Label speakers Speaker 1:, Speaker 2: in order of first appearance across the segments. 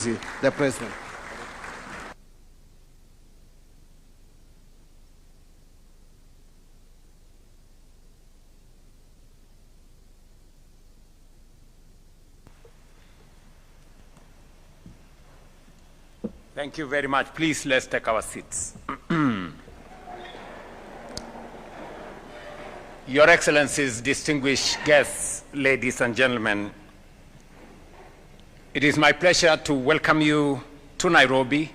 Speaker 1: the President.
Speaker 2: Thank you very much. Please, let's take our seats. Your Excellencies, distinguished guests, ladies and gentlemen, it is my pleasure to welcome you to Nairobi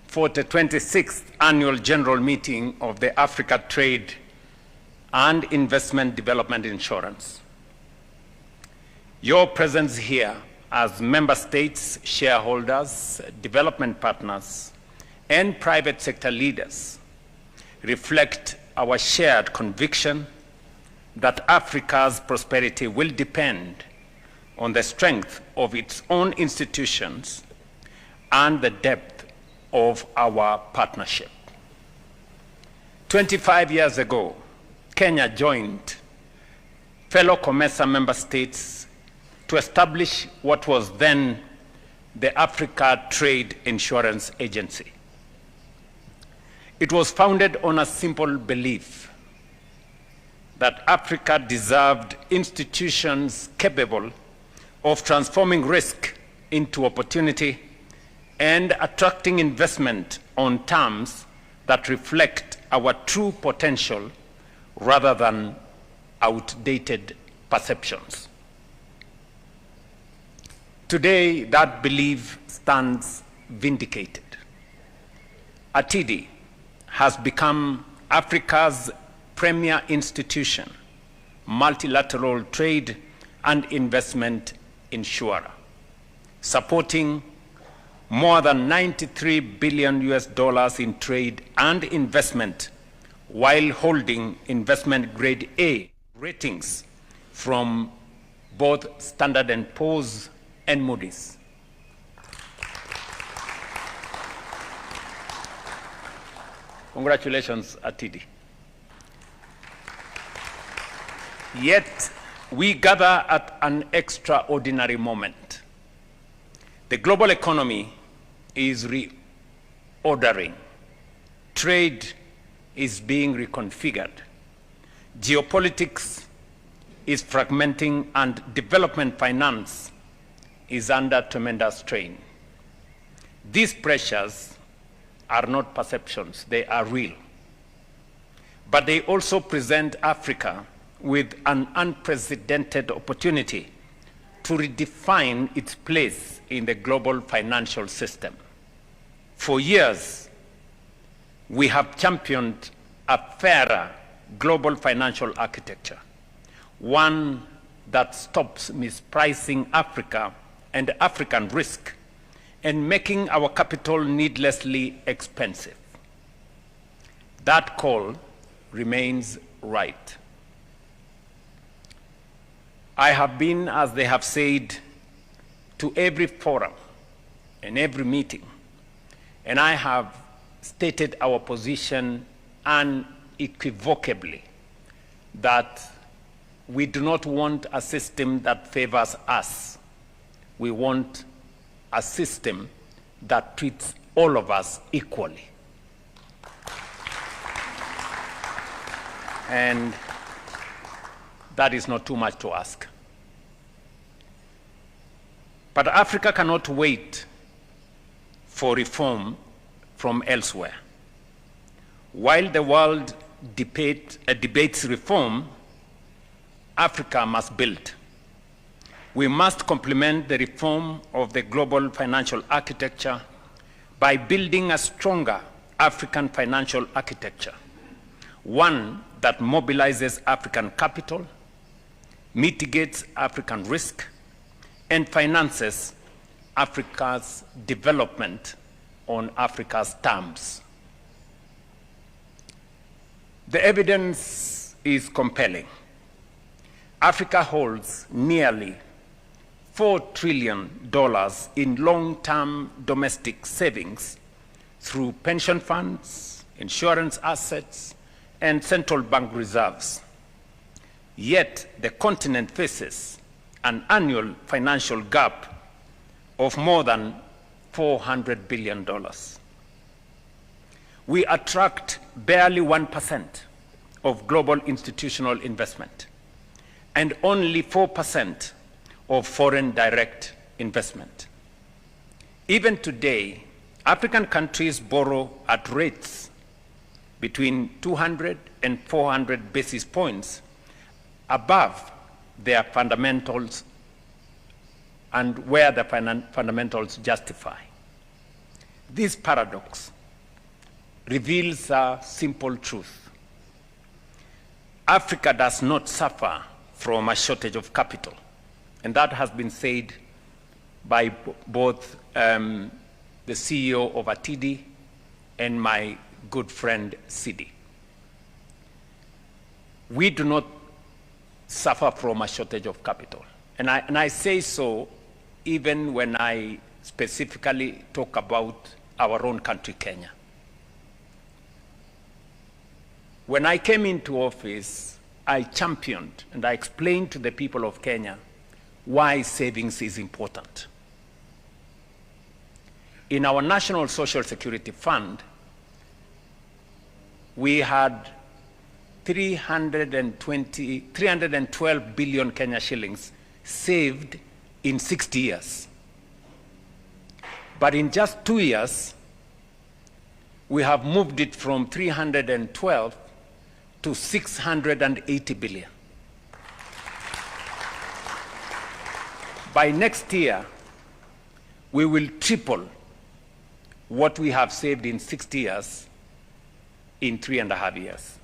Speaker 2: for the 26th Annual General Meeting of the Africa Trade and Investment Development Insurance. Your presence here as member states, shareholders, development partners, and private sector leaders reflect our shared conviction that Africa's prosperity will depend on the strength of its own institutions and the depth of our partnership. 25 years ago, Kenya joined fellow COMESA member states to establish what was then the Africa Trade Insurance Agency. It was founded on a simple belief that Africa deserved institutions capable of transforming risk into opportunity and attracting investment on terms that reflect our true potential rather than outdated perceptions. Today, that belief stands vindicated. ATIDI has become Africa's premier institution, multilateral trade and investment insurer, supporting more than $93 billion in trade and investment while holding investment grade A ratings from both Standard & Poor's and Moody's. Congratulations, ATIDI. Yet, we gather at an extraordinary moment. The global economy is reordering. Trade is being reconfigured. Geopolitics is fragmenting, and development finance is under tremendous strain. These pressures are not perceptions, they are real. But they also present Africa with an unprecedented opportunity to redefine its place in the global financial system. For years, we have championed a fairer global financial architecture, one that stops mispricing Africa and African risk and making our capital needlessly expensive. That call remains right. I have been, as they have said, to every forum and every meeting, and I have stated our position unequivocally that we do not want a system that favors us. We want a system that treats all of us equally. And that is not too much to ask. But Africa cannot wait for reform from elsewhere. While the world debates reform, Africa must build. We must complement the reform of the global financial architecture by building a stronger African financial architecture, one that mobilizes African capital, mitigates African risk, and finances Africa's development on Africa's terms. The evidence is compelling. Africa holds nearly $4 trillion in long-term domestic savings through pension funds, insurance assets, and central bank reserves. Yet the continent faces an annual financial gap of more than $400 billion. We attract barely 1% of global institutional investment and only 4% of foreign direct investment. Even today, African countries borrow at rates between 200 and 400 basis points above their fundamentals and where the fundamentals justify. This paradox reveals a simple truth. Africa does not suffer from a shortage of capital, and that has been said by both the CEO of ATIDI and my good friend Sidi. We do not suffer from a shortage of capital. And I say so even when I specifically talk about our own country, Kenya. When I came into office, I championed and I explained to the people of Kenya why savings is important. In our National Social Security Fund, we had 312 billion Kenya shillings saved in 60 years. But in just 2 years, we have moved it from 312 to 680 billion. By next year, we will triple what we have saved in 60 years in 3.5 years.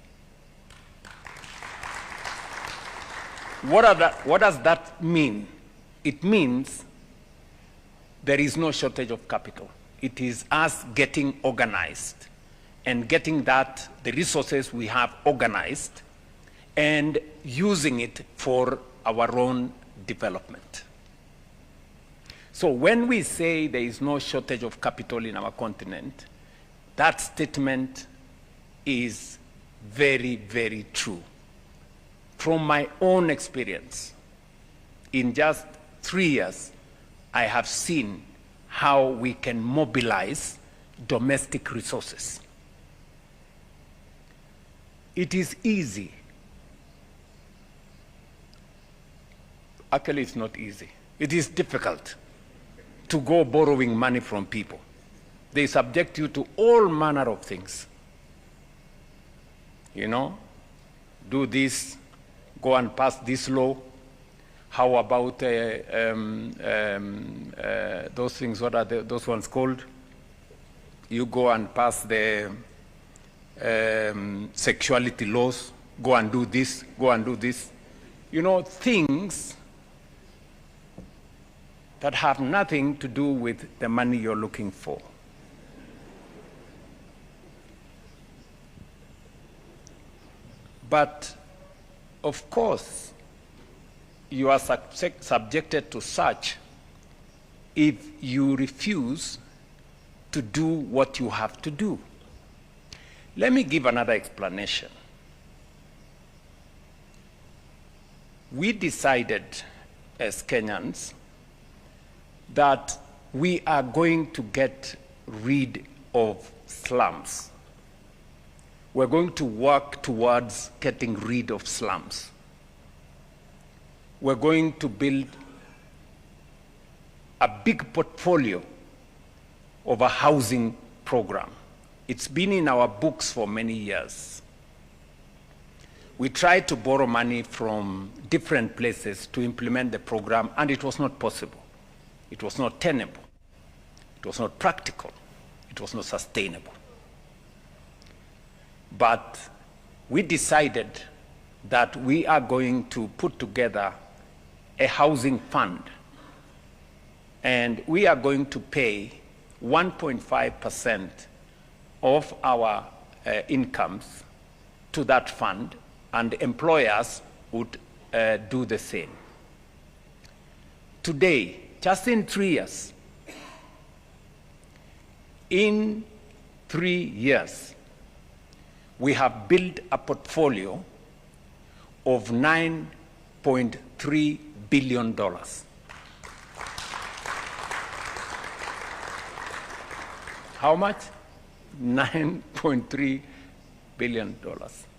Speaker 2: What does that mean? It means there is no shortage of capital. It is us getting organized and getting the resources we have organized and using it for our own development. So when we say there is no shortage of capital in our continent, that statement is very, very true. From my own experience, in just 3 years, I have seen how we can mobilize domestic resources. It is easy. Actually, it's not easy. It is difficult to go borrowing money from people. They subject you to all manner of things. You know, do this, go and pass this law. How about those things, what are those ones called? You go and pass the sexuality laws, go and do this, go and do this. You know, things that have nothing to do with the money you're looking for. But, of course, you are subjected to such if you refuse to do what you have to do. Let me give another explanation. We decided as Kenyans that we are going to get rid of slums. We're going to work towards getting rid of slums. We're going to build a big portfolio of a housing program. It's been in our books for many years. We tried to borrow money from different places to implement the program, and it was not possible. It was not tenable. It was not practical. It was not sustainable. But we decided that we are going to put together a housing fund, and we are going to pay 1.5% of our incomes to that fund, and employers would do the same. Today, just in 3 years, we have built a portfolio of $9.3 billion. How much? $9.3 billion.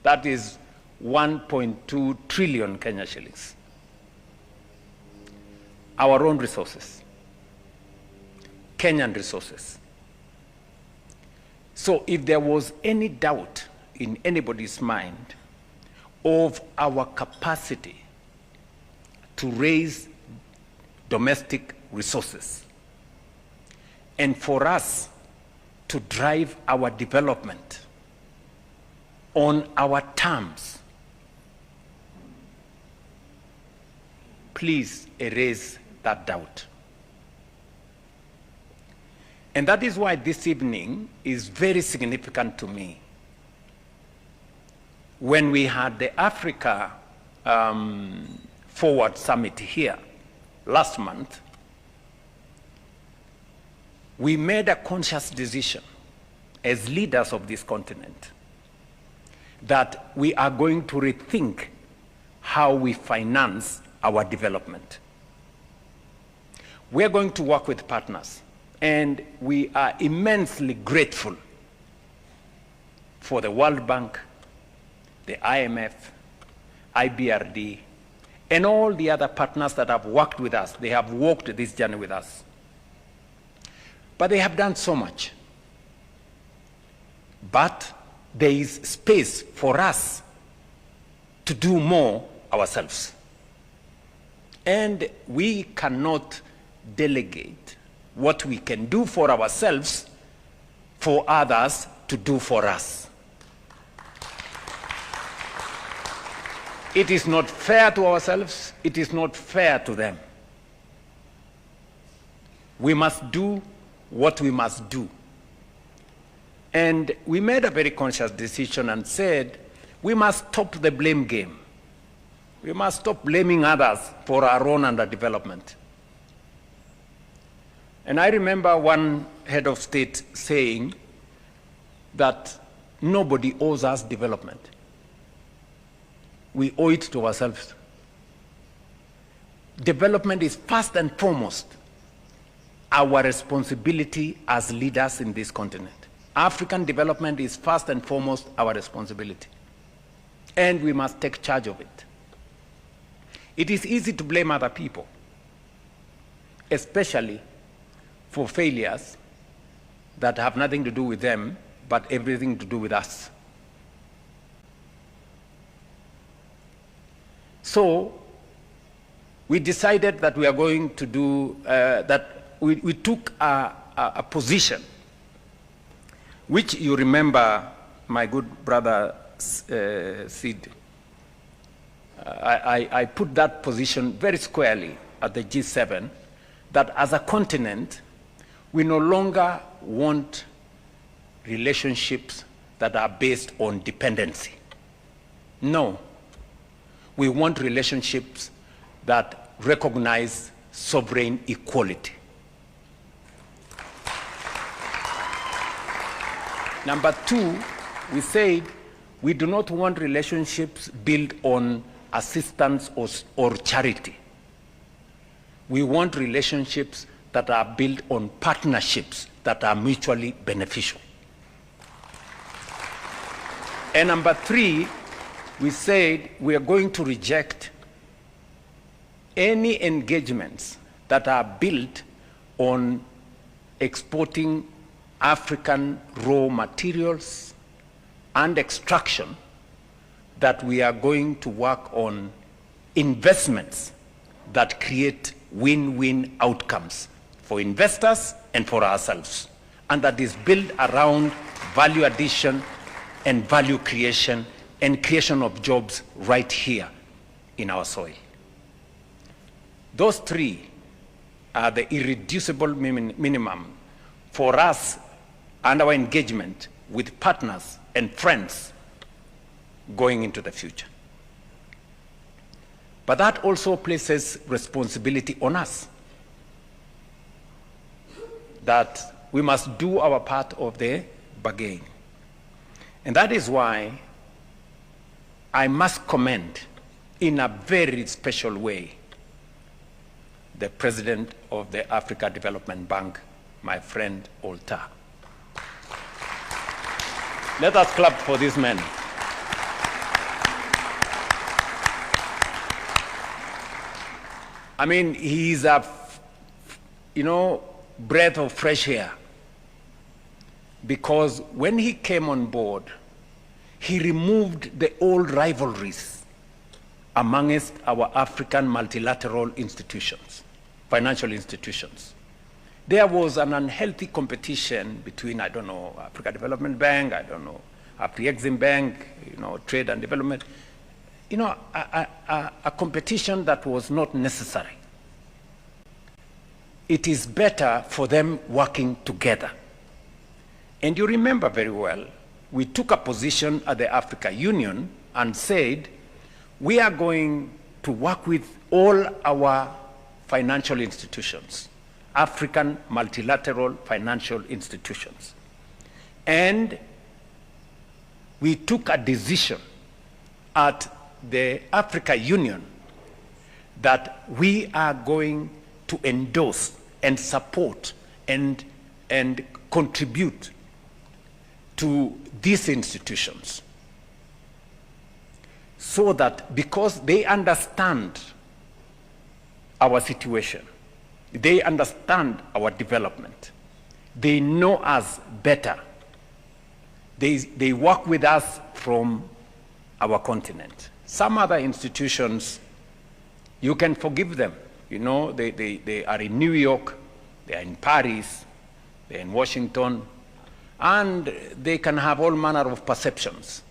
Speaker 2: That is 1.2 trillion Kenya shillings. Our own resources, Kenyan resources. So if there was any doubt in anybody's mind of our capacity to raise domestic resources and for us to drive our development on our terms, please erase that doubt. And that is why this evening is very significant to me. When we had the Africa Forward Summit here last month, we made a conscious decision as leaders of this continent that we are going to rethink how we finance our development. We are going to work with partners, and we are immensely grateful for the World Bank, the IMF, IBRD, and all the other partners that have worked with us. They have walked this journey with us. But they have done so much. But there is space for us to do more ourselves. And we cannot delegate what we can do for ourselves for others to do for us. It is not fair to ourselves. It is not fair to them. We must do what we must do. And we made a very conscious decision and said, we must stop the blame game. We must stop blaming others for our own underdevelopment. And I remember one head of state saying that nobody owes us development. We owe it to ourselves. Development is first and foremost our responsibility as leaders in this continent. African development is first and foremost our responsibility. And we must take charge of it. It is easy to blame other people, especially for failures that have nothing to do with them, but everything to do with us. So we decided that we are going to do, that we took a position, which you remember, my good brother Sid, I put that position very squarely at the G7, that as a continent, we no longer want relationships that are based on dependency. No. We want relationships that recognize sovereign equality. Number two, we said we do not want relationships built on assistance or charity. We want relationships that are built on partnerships that are mutually beneficial. And number three, we said we are going to reject any engagements that are built on exporting African raw materials and extraction, that we are going to work on investments that create win-win outcomes for investors and for ourselves, and that is built around value addition and value creation and creation of jobs right here in our soil. Those three are the irreducible minimum for us and our engagement with partners and friends going into the future. But that also places responsibility on us, that we must do our part of the bargain. And that is why I must commend in a very special way the President of the Africa Development Bank, my friend Olta. Let us clap for this man. I mean, he's a, breath of fresh air. Because when he came on board, he removed the old rivalries amongst our African multilateral institutions, financial institutions. There was an unhealthy competition between, Africa Development Bank, Afri-Exim Bank, Trade and Development, a competition that was not necessary. It is better for them working together. And you remember very well, we took a position at the Africa Union and said, we are going to work with all our financial institutions, African multilateral financial institutions. And we took a decision at the Africa Union that we are going to endorse and support and contribute to these institutions, so that because they understand our situation, they understand our development, they know us better, they work with us from our continent. Some other institutions, you can forgive them. They are in New York, they are in Paris, they are in Washington, and they can have all manner of perceptions.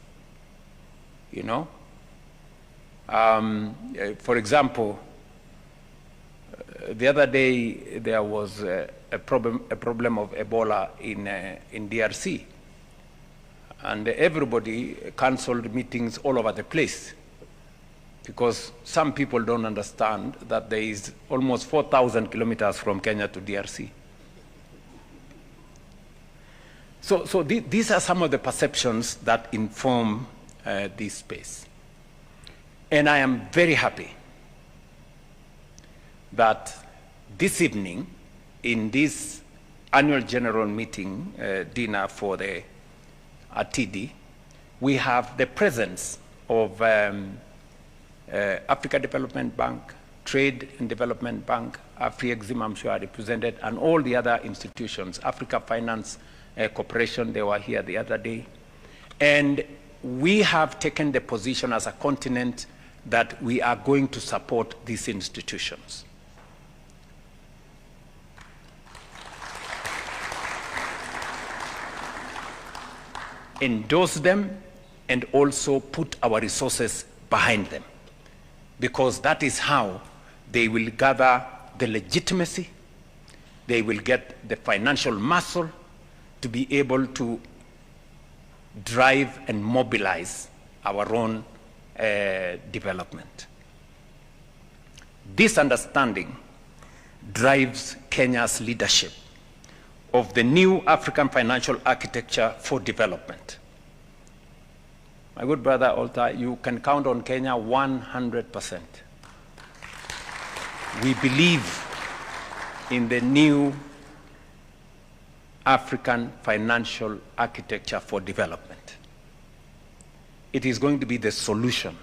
Speaker 2: For example, the other day there was a problem of Ebola in DRC, and everybody canceled meetings all over the place because some people don't understand that there is almost 4,000 kilometers from Kenya to DRC. So these are some of the perceptions that inform this space. And I am very happy that this evening, in this annual general meeting dinner for the TD, we have the presence of Africa Development Bank, Trade and Development Bank, Afri-Exim, I'm sure are represented, and all the other institutions, Africa Finance Corporation, they were here the other day. And we have taken the position as a continent that we are going to support these institutions. Endorse them and also put our resources behind them, because that is how they will gather the legitimacy, they will get the financial muscle to be able to drive and mobilize our own development. This understanding drives Kenya's leadership of the new African financial architecture for development. My good brother Olta, you can count on Kenya 100%. We believe in the new African financial architecture for development. It is going to be the solution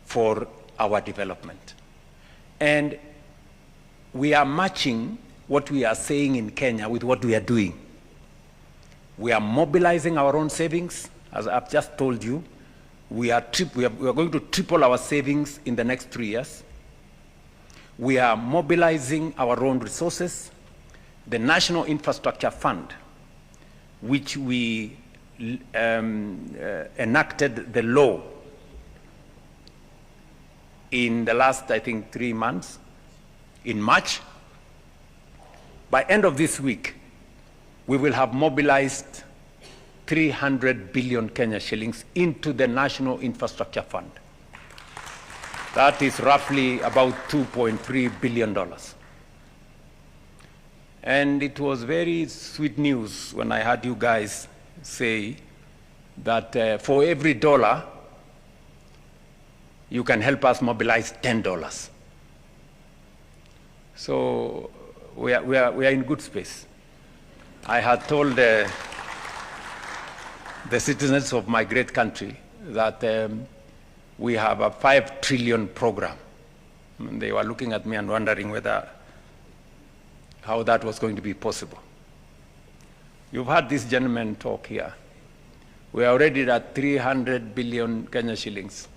Speaker 2: for our development. And we are matching what we are saying in Kenya with what we are doing. We are mobilizing our own savings. As I've just told you, we are going to triple our savings in the next 3 years. We are mobilizing our own resources. The National Infrastructure Fund, which we enacted the law in the last, I think, 3 months, in March. By end of this week, we will have mobilized 300 billion Kenya shillings into the National Infrastructure Fund. That is roughly about $2.3 billion. And it was very sweet news when I heard you guys say that for every dollar, you can help us mobilize $10. So we are in good space. I had told the citizens of my great country that we have a 5 trillion program. And they were looking at me and wondering how that was going to be possible. You've heard this gentleman talk here. We are already at 300 billion Kenya shillings.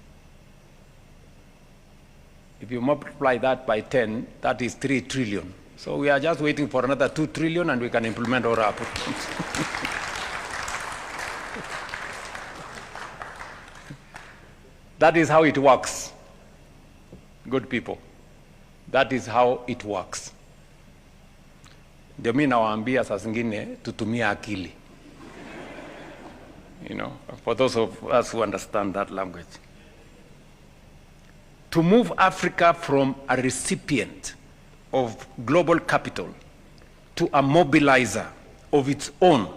Speaker 2: If you multiply that by 10, that is 3 trillion. So we are just waiting for another 2 trillion and we can implement all our programs. That is how it works, good people. That is how it works. Ndio mimi nawaambia saa zingine tutumia akili. You know, for those of us who understand that language. To move Africa from a recipient of global capital to a mobilizer of its own,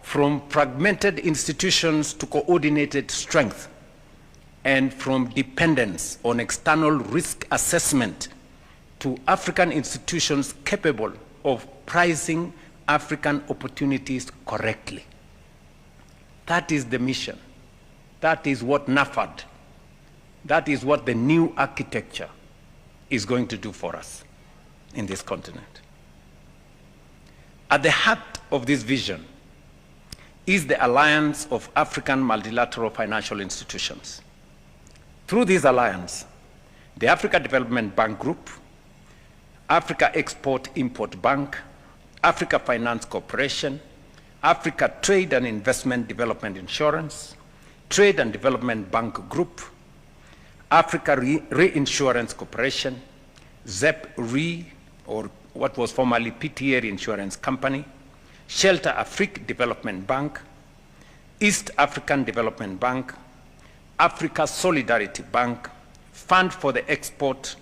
Speaker 2: from fragmented institutions to coordinated strength, and from dependence on external risk assessment to African institutions capable of pricing African opportunities correctly. That is the mission. That is what NAFAD, that is what the new architecture is going to do for us in this continent. At the heart of this vision is the alliance of African multilateral financial institutions. Through this alliance, the Africa Development Bank Group, Africa Export-Import Bank, Africa Finance Corporation, Africa Trade and Investment Development Insurance, Trade and Development Bank Group, Africa Reinsurance Corporation, ZEP Re, or what was formerly PTA Insurance Company, Shelter Afrique Development Bank, East African Development Bank, Africa Solidarity Bank, Fund for Export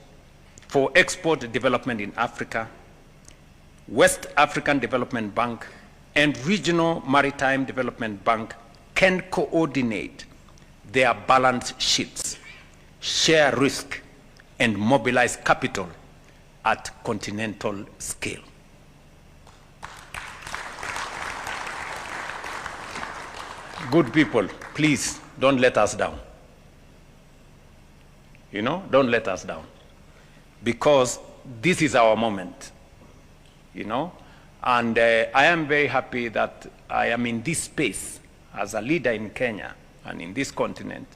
Speaker 2: Development in Africa, West African Development Bank, and Regional Maritime Development Bank can coordinate their balance sheets, share risk, and mobilize capital at continental scale. Good people, please don't let us down. You know, don't let us down. Because this is our moment, you know. And I am very happy that I am in this space as a leader in Kenya and in this continent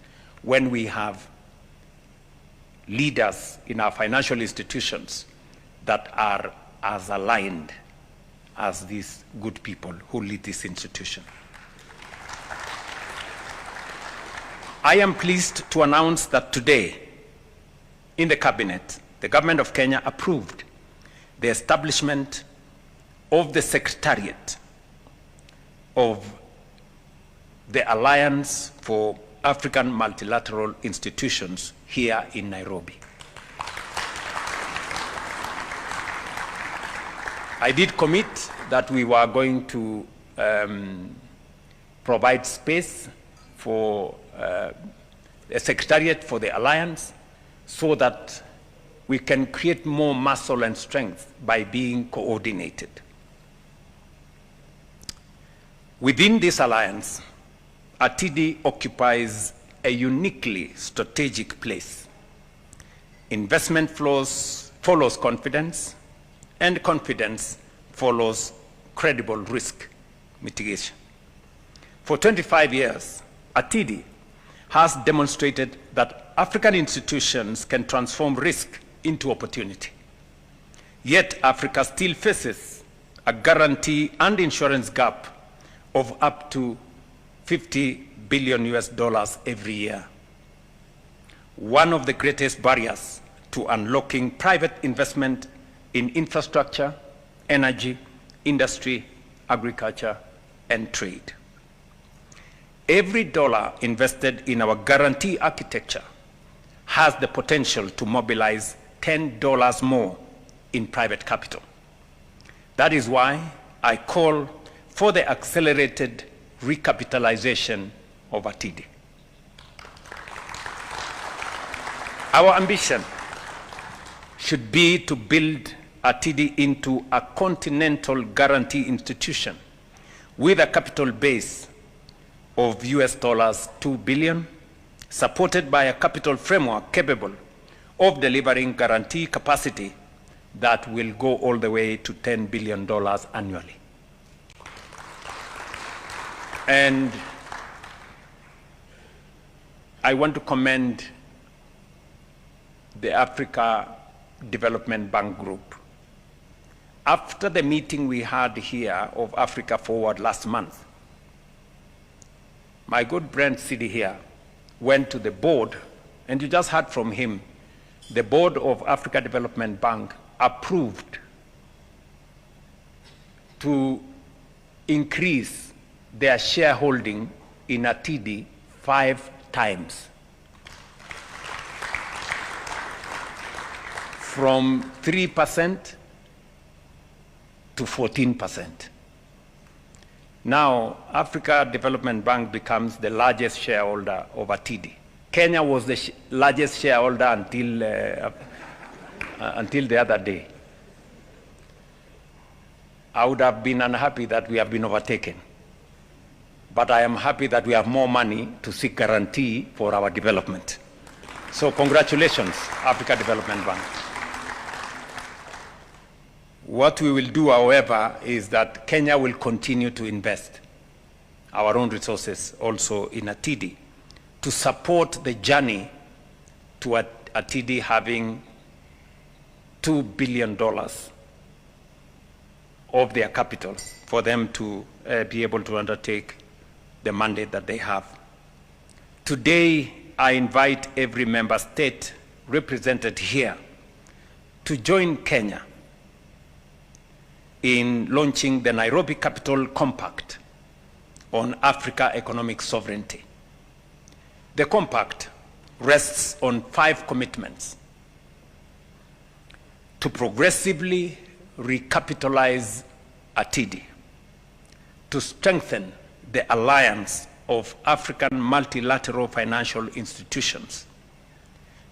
Speaker 2: when we have leaders in our financial institutions that are as aligned as these good people who lead this institution. I am pleased to announce that today, in the cabinet, the government of Kenya approved the establishment of the Secretariat of the Alliance for African Multilateral Institutions here in Nairobi. I did commit that we were going to provide space for a secretariat for the alliance so that we can create more muscle and strength by being coordinated. Within this alliance, ATIDI occupies a uniquely strategic place. Investment follows confidence, and confidence follows credible risk mitigation. For 25 years, ATIDI has demonstrated that African institutions can transform risk into opportunity. Yet Africa still faces a guarantee and insurance gap of up to $50 billion every year. One of the greatest barriers to unlocking private investment in infrastructure, energy, industry, agriculture, and trade. Every dollar invested in our guarantee architecture has the potential to mobilize $10 more in private capital. That is why I call for the accelerated recapitalization of ATIDI. Our ambition should be to build ATIDI into a continental guarantee institution with a capital base of US $2 billion, supported by a capital framework capable of delivering guarantee capacity that will go all the way to $10 billion annually. And I want to commend the Africa Development Bank Group. After the meeting we had here of Africa Forward last month, my good friend Sidi here went to the board, and you just heard from him, the board of Africa Development Bank approved to increase their shareholding in Atidi 5 times. From 3% to 14%. Now, Africa Development Bank becomes the largest shareholder of Atidi. Kenya was the largest shareholder until the other day. I would have been unhappy that we have been overtaken. But I am happy that we have more money to seek guarantee for our development. So congratulations, Africa Development Bank. What we will do, however, is that Kenya will continue to invest our own resources also in Atidi to support the journey to Atidi having $2 billion of their capital for them to be able to undertake the mandate that they have. Today, I invite every member state represented here to join Kenya in launching the Nairobi Capital Compact on Africa economic sovereignty. The compact rests on 5 commitments: to progressively recapitalize Atidi, to strengthen the alliance of African multilateral financial institutions,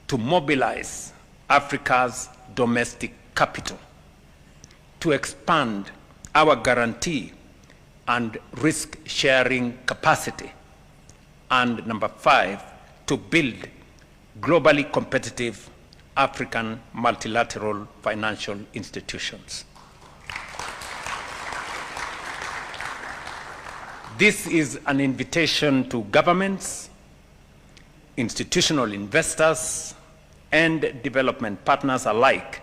Speaker 2: to mobilize Africa's domestic capital, to expand our guarantee and risk-sharing capacity, and number 5, to build globally competitive African multilateral financial institutions. This is an invitation to governments, institutional investors, and development partners alike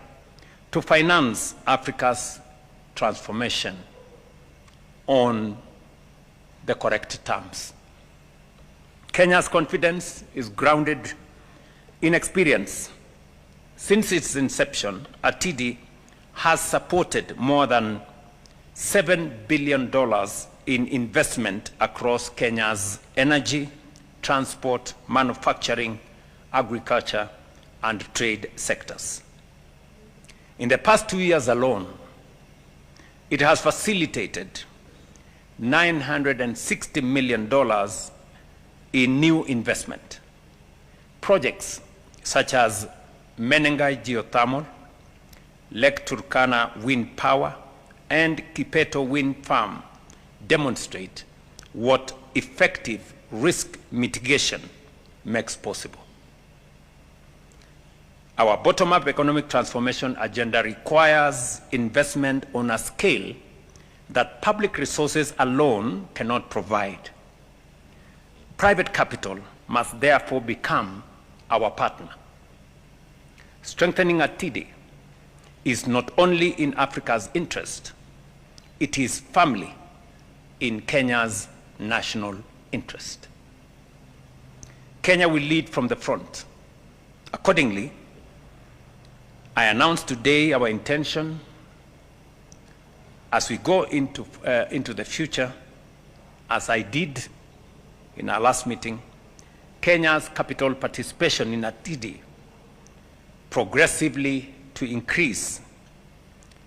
Speaker 2: to finance Africa's transformation on the correct terms. Kenya's confidence is grounded in experience. Since its inception, Atidi has supported more than $7 billion in investment across Kenya's energy, transport, manufacturing, agriculture, and trade sectors. In the past 2 years alone, it has facilitated $960 million in new investment. Projects such as Menengai Geothermal, Lake Turkana Wind Power, and Kipeto Wind Farm demonstrate what effective risk mitigation makes possible. Our bottom-up economic transformation agenda requires investment on a scale that public resources alone cannot provide. Private capital must therefore become our partner. Strengthening Atidi is not only in Africa's interest, it is firmly in Kenya's national interest. Kenya will lead from the front. Accordingly, I announce today our intention as we go into the future, as I did in our last meeting, Kenya's capital participation in Atidi progressively to increase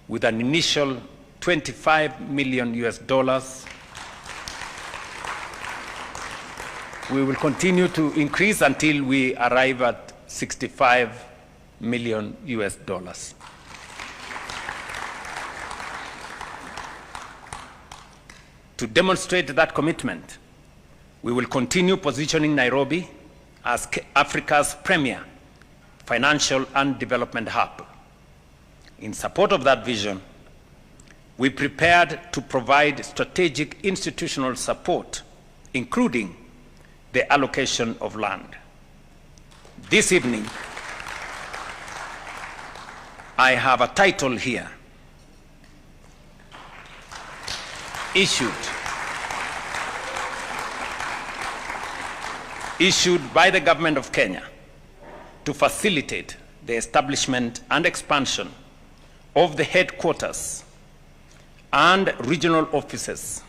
Speaker 2: with an initial $25 million. We will continue to increase until we arrive at $65 million. To demonstrate that commitment, We will continue positioning Nairobi as Africa's premier financial and development hub. In support of that vision, we prepared to provide strategic institutional support, including the allocation of land. This evening, I have a title here, issued by the government of Kenya to facilitate the establishment and expansion of the headquarters and regional offices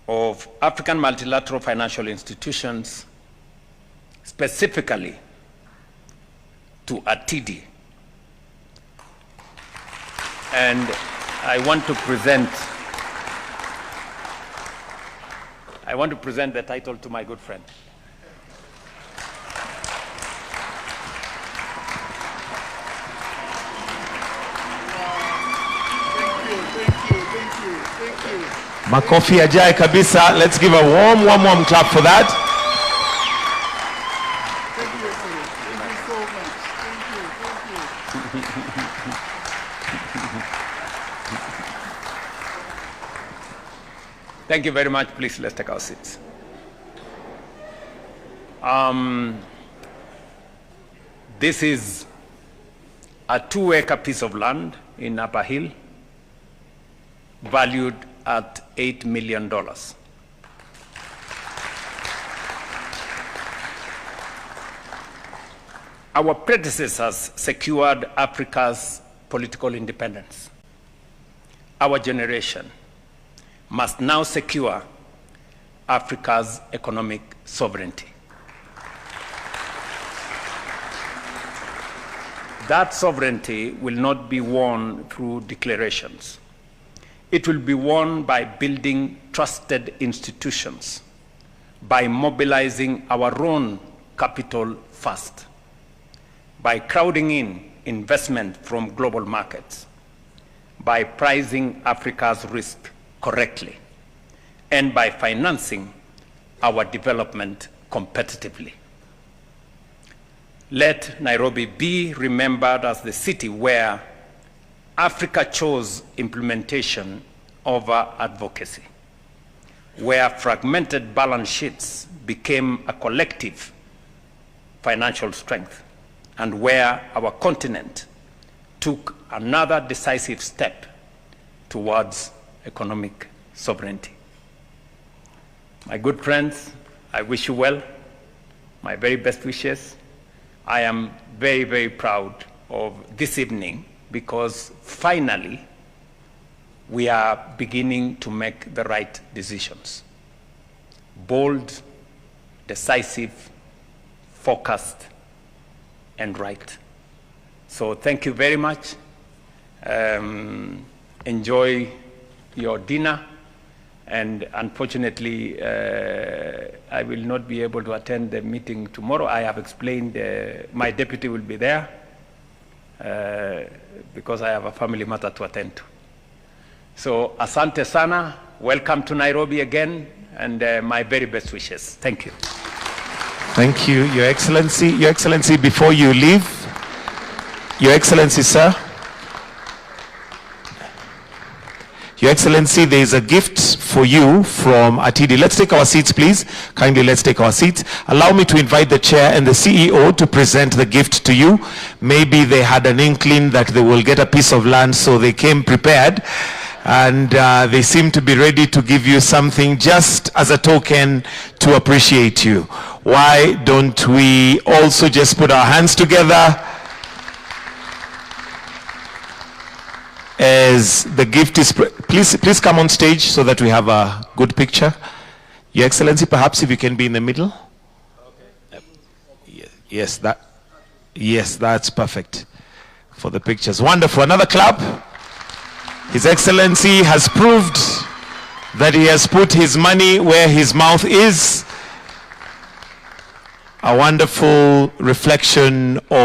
Speaker 2: of African multilateral financial institutions, specifically to ATIDI. And I want to present the title to my good friend.
Speaker 1: Makofi ajaye kabisa. Let's give a warm clap for that.
Speaker 3: Thank you, thank you so much. Thank
Speaker 2: you. Thank you very much. Please, let's take our seats. This is a 2-acre piece of land in Upper Hill, valued at $8 million. Our predecessors secured Africa's political independence. Our generation must now secure Africa's economic sovereignty. That sovereignty will not be won through declarations. It will be won by building trusted institutions, by mobilizing our own capital first, by crowding in investment from global markets, by pricing Africa's risk correctly, and by financing our development competitively. Let Nairobi be remembered as the city where Africa chose implementation over advocacy, where fragmented balance sheets became a collective financial strength, and where our continent took another decisive step towards economic sovereignty. My good friends, I wish you well. My very best wishes. I am very, very proud of this evening, because finally we are beginning to make the right decisions. Bold, decisive, focused, and right. So thank you very much. Enjoy your dinner. And unfortunately, I will not be able to attend the meeting tomorrow. I have explained my deputy will be there, because I have a family matter to attend to. So asante sana, welcome to Nairobi again, and my very best wishes. Thank you.
Speaker 1: Thank you, Your Excellency. Your Excellency, before you leave, Your Excellency, sir. Your Excellency, there is a gift for you from ATIDI. Let's take our seats, please. Kindly, let's take our seats. Allow me to invite the chair and the CEO to present the gift to you. Maybe they had an inkling that they will get a piece of land, so they came prepared. And they seem to be ready to give you something just as a token to appreciate you. Why don't we also just put our hands together as the gift is, please come on stage so that we have a good picture. Your Excellency, perhaps if you can be in the middle. Okay. Yes, that's perfect for the pictures. Wonderful. Another clap. His Excellency has proved that he has put his money where his mouth is. A wonderful reflection of